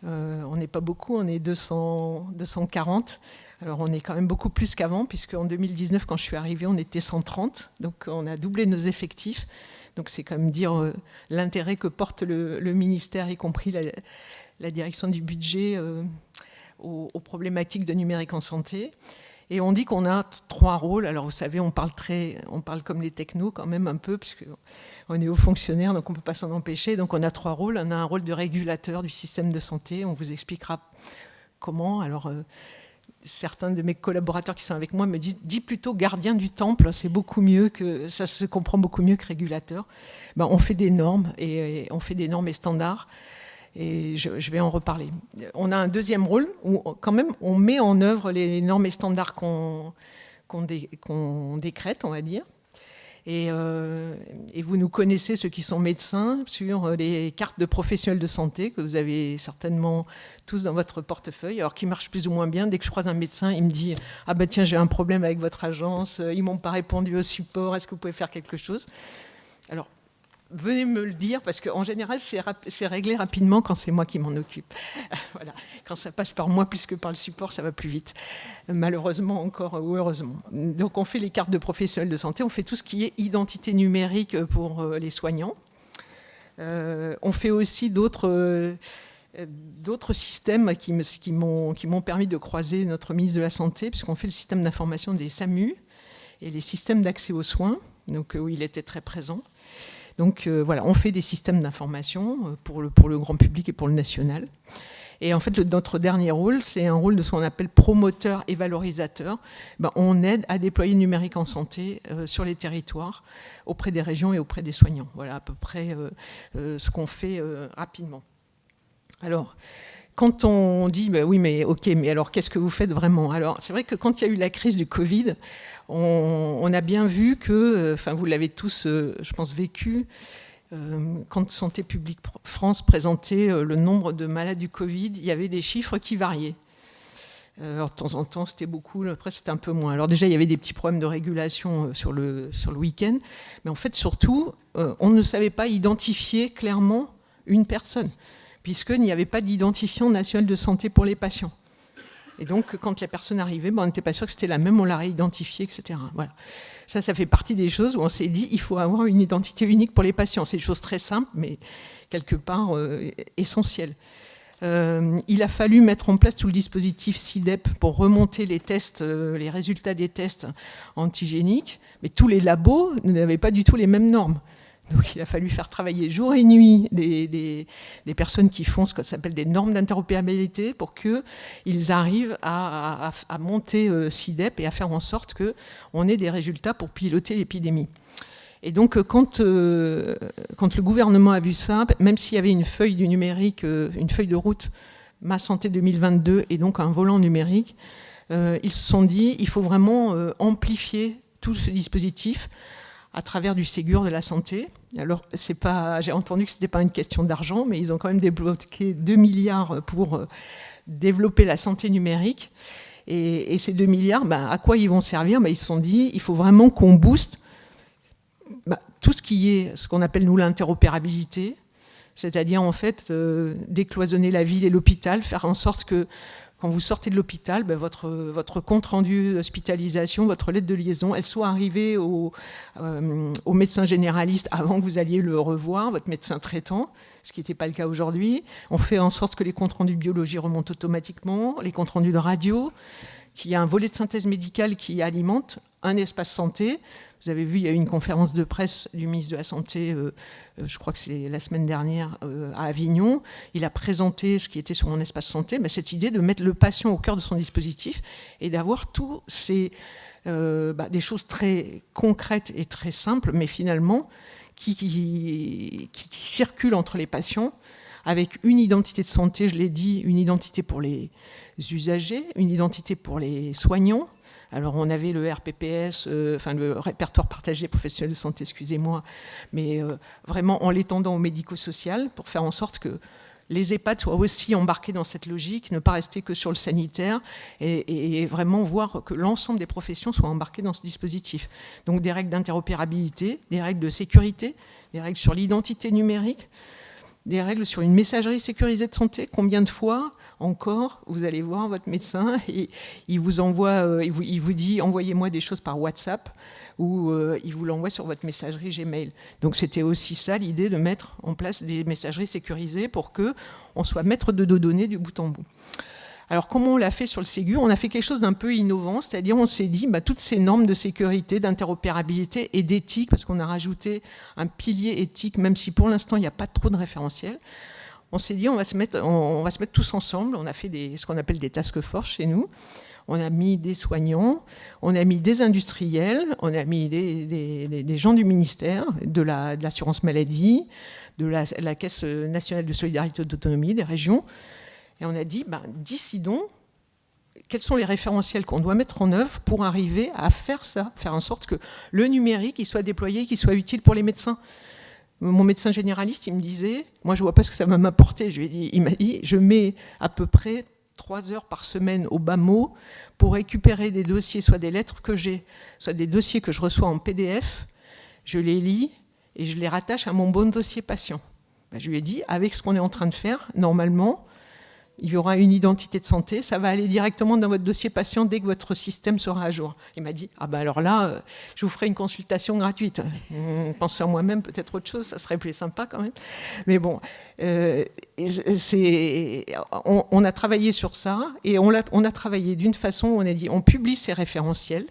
On n'est pas beaucoup, on est 240. Alors on est quand même beaucoup plus qu'avant, puisque en 2019, quand je suis arrivée, on était 130. Donc on a doublé nos effectifs. Donc c'est quand même dire l'intérêt que porte le ministère, y compris la direction du budget, aux problématiques de numérique en santé. Et on dit qu'on a 3 rôles. Alors vous savez, on parle comme les technos quand même un peu, puisqu'on est haut fonctionnaire, donc on ne peut pas s'en empêcher. Donc on a 3 rôles. On a un rôle de régulateur du système de santé. On vous expliquera comment. Alors certains de mes collaborateurs qui sont avec moi me disent « dis plutôt gardien du temple, c'est beaucoup mieux, ça se comprend beaucoup mieux que régulateur ». On fait des normes, et on fait des normes et standards. Et je vais en reparler. On a un deuxième rôle où, quand même, on met en œuvre les normes et standards qu'on décrète, on va dire. Et vous nous connaissez, ceux qui sont médecins, sur les cartes de professionnels de santé que vous avez certainement tous dans votre portefeuille, alors qui marchent plus ou moins bien. Dès que je croise un médecin, il me dit « Ah ben tiens, j'ai un problème avec votre agence, ils ne m'ont pas répondu au support, est-ce que vous pouvez faire quelque chose ?» Alors, venez me le dire, parce qu'en général, c'est réglé rapidement quand c'est moi qui m'en occupe. Voilà. Quand ça passe par moi plus que par le support, ça va plus vite. Malheureusement encore, ou heureusement. Donc on fait les cartes de professionnels de santé, on fait tout ce qui est identité numérique pour les soignants. On fait aussi d'autres systèmes qui m'ont permis de croiser notre ministre de la Santé, puisqu'on fait le système d'information des SAMU et les systèmes d'accès aux soins, donc, où il était très présent. Donc voilà, on fait des systèmes d'information pour le grand public et pour le national. Et en fait, notre dernier rôle, c'est un rôle de ce qu'on appelle promoteur et valorisateur. On aide à déployer le numérique en santé sur les territoires, auprès des régions et auprès des soignants. Voilà à peu près ce qu'on fait rapidement. Alors, quand on dit oui, mais ok, mais alors qu'est-ce que vous faites vraiment? Alors, c'est vrai que quand il y a eu la crise du Covid, on a bien vu que, vous l'avez tous, je pense, vécu, quand Santé publique France présentait le nombre de malades du Covid, il y avait des chiffres qui variaient. Alors, de temps en temps, c'était beaucoup, après, c'était un peu moins. Alors déjà, il y avait des petits problèmes de régulation sur le week-end, mais en fait, surtout, on ne savait pas identifier clairement une personne, puisqu'il n'y avait pas d'identifiant national de santé pour les patients. Et donc, quand la personne arrivait, on n'était pas sûr que c'était la même, on l'a réidentifiée, etc. Voilà. Ça fait partie des choses où on s'est dit il faut avoir une identité unique pour les patients. C'est des choses très simples, mais quelque part essentielles. Il a fallu mettre en place tout le dispositif SIDEP pour remonter les tests, les résultats des tests antigéniques, mais tous les labos n'avaient pas du tout les mêmes normes. Donc il a fallu faire travailler jour et nuit des personnes qui font ce qu'on appelle des normes d'interopérabilité pour qu'ils arrivent à monter SIDEP et à faire en sorte qu'on ait des résultats pour piloter l'épidémie. Et donc quand le gouvernement a vu ça, même s'il y avait une feuille du numérique, une feuille de route Ma Santé 2022 et donc un volant numérique, ils se sont dit il faut vraiment amplifier tout ce dispositif à travers du Ségur de la santé. Alors, j'ai entendu que ce n'était pas une question d'argent, mais ils ont quand même débloqué 2 milliards pour développer la santé numérique. Et ces 2 milliards, à quoi ils vont servir? Ils se sont dit, il faut vraiment qu'on booste tout ce qui est ce qu'on appelle, nous, l'interopérabilité, c'est-à-dire, en fait, décloisonner la ville et l'hôpital, faire en sorte que quand vous sortez de l'hôpital, votre compte-rendu d'hospitalisation, votre lettre de liaison, elle soit arrivée au médecin généraliste avant que vous alliez le revoir, votre médecin traitant, ce qui n'était pas le cas aujourd'hui. On fait en sorte que les comptes-rendus de biologie remontent automatiquement, les comptes-rendus de radio, qu'il y a un volet de synthèse médicale qui alimente un espace santé. Vous avez vu, il y a eu une conférence de presse du ministre de la Santé, je crois que c'est la semaine dernière, à Avignon. Il a présenté ce qui était sur mon espace santé, cette idée de mettre le patient au cœur de son dispositif et d'avoir tous des choses très concrètes et très simples, mais finalement qui circulent entre les patients avec une identité de santé, je l'ai dit, une identité pour les usagers, une identité pour les soignants. Alors on avait le RPPS, le répertoire partagé des professionnels de santé, excusez-moi, mais vraiment en l'étendant au médico-social pour faire en sorte que les EHPAD soient aussi embarqués dans cette logique, ne pas rester que sur le sanitaire et vraiment voir que l'ensemble des professions soient embarquées dans ce dispositif. Donc des règles d'interopérabilité, des règles de sécurité, des règles sur l'identité numérique, des règles sur une messagerie sécurisée de santé. Combien de fois encore vous allez voir votre médecin et il vous envoie, il vous dit envoyez-moi des choses par WhatsApp ou il vous l'envoie sur votre messagerie Gmail. Donc c'était aussi ça l'idée de mettre en place des messageries sécurisées pour qu'on soit maître de nos données du bout en bout. Alors comment on l'a fait sur le Ségur? On a fait quelque chose d'un peu innovant, c'est-à-dire on s'est dit toutes ces normes de sécurité, d'interopérabilité et d'éthique, parce qu'on a rajouté un pilier éthique, même si pour l'instant il n'y a pas trop de référentiel. On s'est dit on va se mettre tous ensemble. On a fait ce qu'on appelle des task force chez nous. On a mis des soignants, on a mis des industriels, on a mis des gens du ministère, de l'assurance maladie, de la Caisse nationale de solidarité et d'autonomie, des régions. Et on a dit, décidons quels sont les référentiels qu'on doit mettre en œuvre pour arriver à faire ça, faire en sorte que le numérique il soit déployé, qu'il soit utile pour les médecins. Mon médecin généraliste, il me disait, moi je ne vois pas ce que ça va m'apporter. Il m'a dit, je mets à peu près 3 heures par semaine au bas mot pour récupérer des dossiers, soit des lettres que j'ai, soit des dossiers que je reçois en PDF, je les lis et je les rattache à mon bon dossier patient. Je lui ai dit, avec ce qu'on est en train de faire, normalement, il y aura une identité de santé, ça va aller directement dans votre dossier patient dès que votre système sera à jour. Il m'a dit, alors là, je vous ferai une consultation gratuite. Pensez à moi-même, peut-être autre chose, ça serait plus sympa quand même. Mais bon, on a travaillé sur ça, et on a travaillé d'une façon où on a dit, on publie ces référentiels,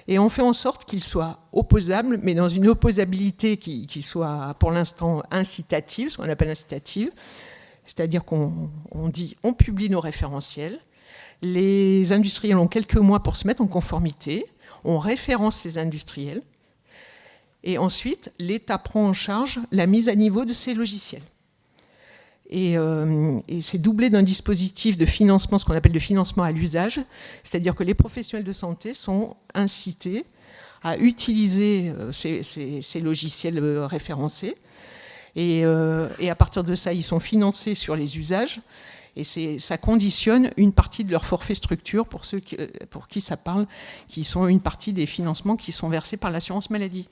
et on fait en sorte qu'ils soient opposables, mais dans une opposabilité qui soit pour l'instant incitative, ce qu'on appelle incitative. C'est-à-dire qu'on dit, on publie nos référentiels, les industriels ont quelques mois pour se mettre en conformité, on référence ces industriels, et ensuite, l'État prend en charge la mise à niveau de ces logiciels. Et c'est doublé d'un dispositif de financement, ce qu'on appelle de financement à l'usage, c'est-à-dire que les professionnels de santé sont incités à utiliser ces logiciels référencés. Et à partir de ça, ils sont financés sur les usages. Et ça conditionne une partie de leur forfait structure, pour ceux pour qui ça parle, qui sont une partie des financements qui sont versés par l'assurance maladie.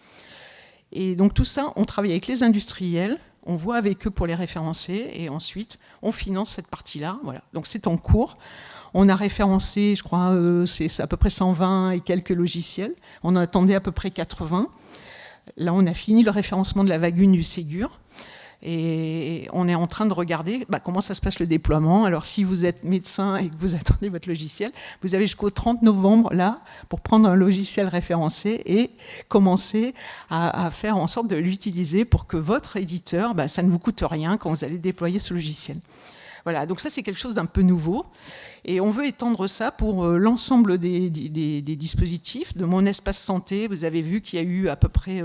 Et donc tout ça, on travaille avec les industriels, on voit avec eux pour les référencer, et ensuite, on finance cette partie-là. Voilà. Donc c'est en cours. On a référencé, je crois, c'est à peu près 120 et quelques logiciels. On en attendait à peu près 80. Là, on a fini le référencement de la vague 1 du Ségur. Et on est en train de regarder comment ça se passe le déploiement. Alors si vous êtes médecin et que vous attendez votre logiciel, vous avez jusqu'au 30 novembre là, pour prendre un logiciel référencé et commencer à faire en sorte de l'utiliser pour que votre éditeur, ça ne vous coûte rien quand vous allez déployer ce logiciel. Voilà, donc ça c'est quelque chose d'un peu nouveau. Et on veut étendre ça pour l'ensemble des dispositifs. De Mon Espace Santé, vous avez vu qu'il y a eu à peu près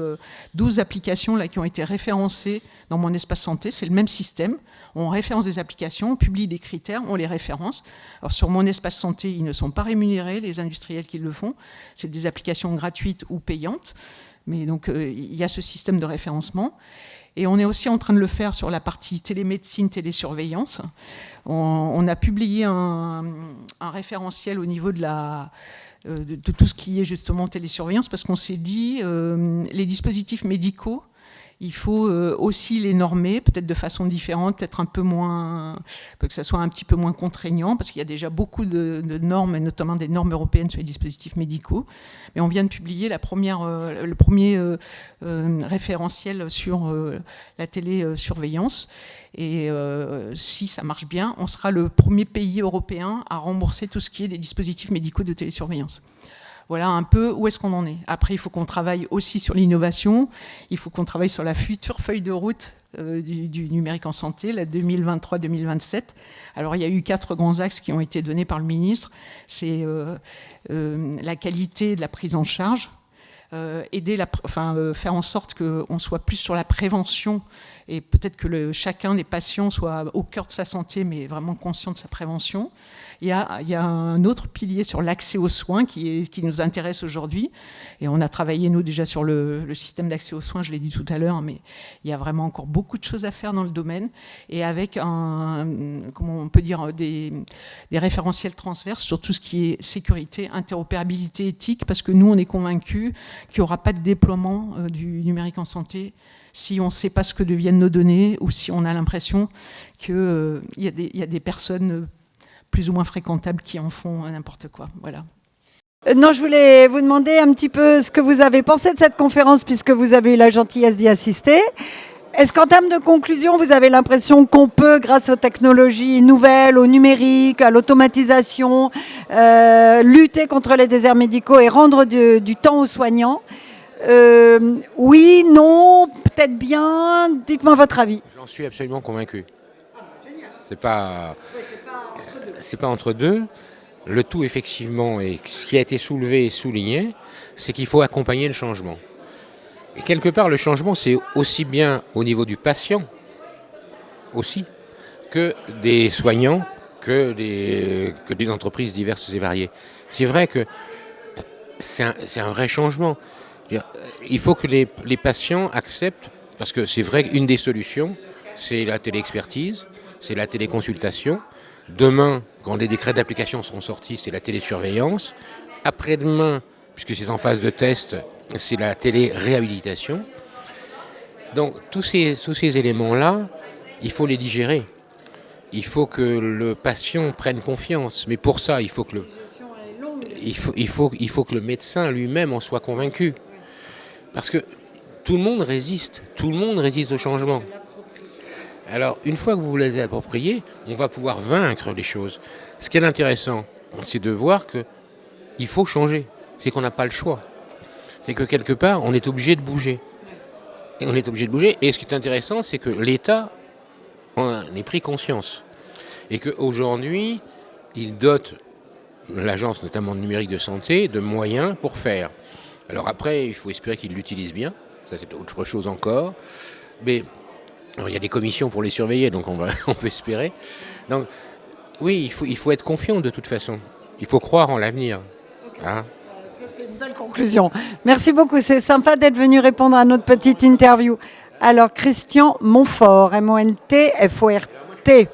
12 applications là, qui ont été référencées dans Mon Espace Santé. C'est le même système. On référence des applications, on publie des critères, on les référence. Alors sur Mon Espace Santé, ils ne sont pas rémunérés, les industriels qui le font. C'est des applications gratuites ou payantes. Mais donc il y a ce système de référencement. Et on est aussi en train de le faire sur la partie télémédecine, télésurveillance. On a publié un référentiel au niveau de tout ce qui est justement télésurveillance, parce qu'on s'est dit, les dispositifs médicaux, il faut aussi les normer, peut-être de façon différente, peut-être un peu moins, que ça soit un petit peu moins contraignant, parce qu'il y a déjà beaucoup de normes, et notamment des normes européennes sur les dispositifs médicaux. Mais on vient de publier le premier référentiel sur la télésurveillance. Et si ça marche bien, on sera le premier pays européen à rembourser tout ce qui est des dispositifs médicaux de télésurveillance. Voilà un peu où est-ce qu'on en est. Après, il faut qu'on travaille aussi sur l'innovation. Il faut qu'on travaille sur la future feuille de route du numérique en santé, la 2023-2027. Alors, il y a eu 4 grands axes qui ont été donnés par le ministre. C'est la qualité de la prise en charge, faire en sorte qu'on soit plus sur la prévention et peut-être que chacun des patients soit au cœur de sa santé, mais vraiment conscient de sa prévention. Il y a un autre pilier sur l'accès aux soins qui nous intéresse aujourd'hui. Et on a travaillé, nous, déjà sur le système d'accès aux soins, je l'ai dit tout à l'heure, mais il y a vraiment encore beaucoup de choses à faire dans le domaine. Et avec comment on peut dire, des référentiels transverses sur tout ce qui est sécurité, interopérabilité, éthique, parce que nous, on est convaincus qu'il n'y aura pas de déploiement du numérique en santé si on ne sait pas ce que deviennent nos données ou si on a l'impression qu'il y a des personnes plus ou moins fréquentables qui en font n'importe quoi. Voilà. Non, je voulais vous demander un petit peu ce que vous avez pensé de cette conférence, puisque vous avez eu la gentillesse d'y assister. Est-ce qu'en termes de conclusion, vous avez l'impression qu'on peut, grâce aux technologies nouvelles, au numérique, à l'automatisation, lutter contre les déserts médicaux et rendre du temps aux soignants? Oui, non, peut-être bien. Dites-moi votre avis. J'en suis absolument convaincu. C'est pas entre deux. Le tout, effectivement, et ce qui a été soulevé et souligné, c'est qu'il faut accompagner le changement. Et quelque part, le changement, c'est aussi bien au niveau du patient, aussi, que des soignants, que des entreprises diverses et variées. C'est vrai que c'est un vrai changement. Il faut que les patients acceptent, parce que c'est vrai qu'une des solutions, c'est la téléexpertise, c'est la téléconsultation. Demain, quand les décrets d'application seront sortis, c'est la télésurveillance. Après-demain, puisque c'est en phase de test, c'est la téléréhabilitation. Donc tous ces éléments-là, il faut les digérer. Il faut que le patient prenne confiance. Mais pour ça, il faut que le médecin lui-même en soit convaincu. Parce que tout le monde résiste au changement. Alors, une fois que vous vous les appropriez, on va pouvoir vaincre les choses. Ce qui est intéressant, c'est de voir qu'il faut changer. C'est qu'on n'a pas le choix. C'est que quelque part, on est obligé de bouger. Et ce qui est intéressant, c'est que l'État en ait pris conscience. Et qu'aujourd'hui, il dote l'agence, notamment de numérique de santé, de moyens pour faire. Alors après, il faut espérer qu'il l'utilise bien. Ça, c'est autre chose encore. Mais alors, il y a des commissions pour les surveiller, donc on peut espérer. Donc, oui, il faut être confiant de toute façon. Il faut croire en l'avenir. Okay. Hein? Ça, c'est une belle conclusion. Merci beaucoup. C'est sympa d'être venu répondre à notre petite interview. Alors, Christian Montfort, M-O-N-T-F-O-R-T.